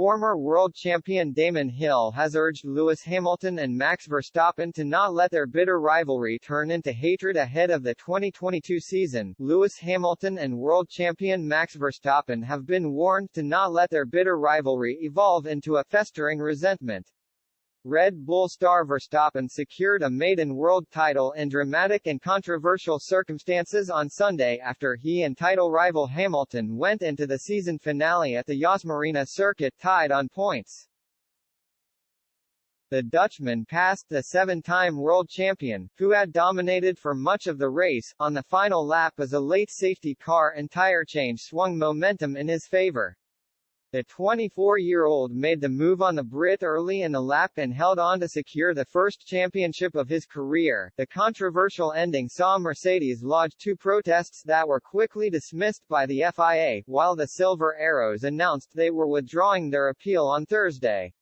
Former world champion Damon Hill has urged Lewis Hamilton and Max Verstappen to not let their bitter rivalry turn into hatred ahead of the 2022 season. Lewis Hamilton and world champion Max Verstappen have been warned to not let their bitter rivalry evolve into a festering resentment. Red Bull star Verstappen secured a maiden world title in dramatic and controversial circumstances on Sunday after he and title rival Hamilton went into the season finale at the Yas Marina circuit tied on points. The Dutchman passed the seven-time world champion, who had dominated for much of the race, on the final lap as a late safety car and tire change swung momentum in his favor. The 24-year-old made the move on the Brit early in the lap and held on to secure the first championship of his career. The controversial ending saw Mercedes lodge two protests that were quickly dismissed by the FIA, while the Silver Arrows announced they were withdrawing their appeal on Thursday.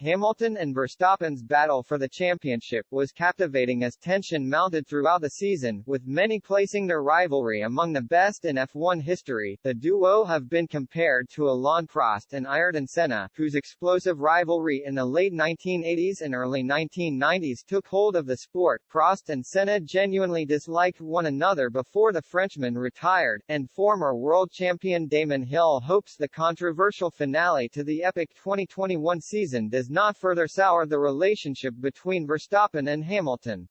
Hamilton and Verstappen's battle for the championship was captivating as tension mounted throughout the season, with many placing their rivalry among the best in F1 history. The duo have been compared to Alain Prost and Ayrton Senna, whose explosive rivalry in the late 1980s and early 1990s took hold of the sport. Prost and Senna genuinely disliked one another before the Frenchman retired, and former world champion Damon Hill hopes the controversial finale to the epic 2021 season does not further sour the relationship between Verstappen and Hamilton.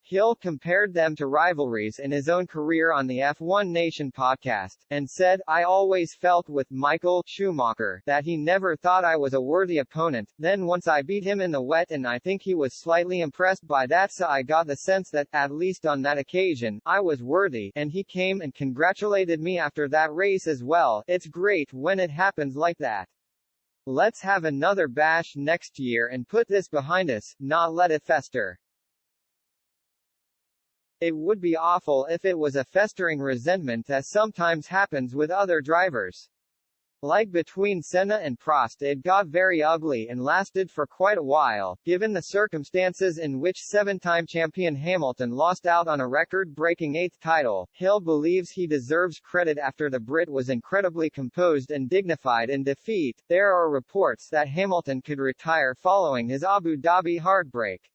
Hill compared them to rivalries in his own career on the F1 Nation podcast, and said, "I always felt with Michael Schumacher that he never thought I was a worthy opponent, then once I beat him in the wet and I think he was slightly impressed by that, so I got the sense that, at least on that occasion, I was worthy, and he came and congratulated me after that race as well. It's great when it happens like that. Let's have another bash next year and put this behind us, not let it fester. It would be awful if it was a festering resentment, as sometimes happens with other drivers. Like between Senna and Prost, it got very ugly and lasted for quite a while, given the circumstances in which seven-time champion Hamilton lost out on a record-breaking 8th title. Hill believes he deserves credit after the Brit was incredibly composed and dignified in defeat. There are reports that Hamilton could retire following his Abu Dhabi heartbreak.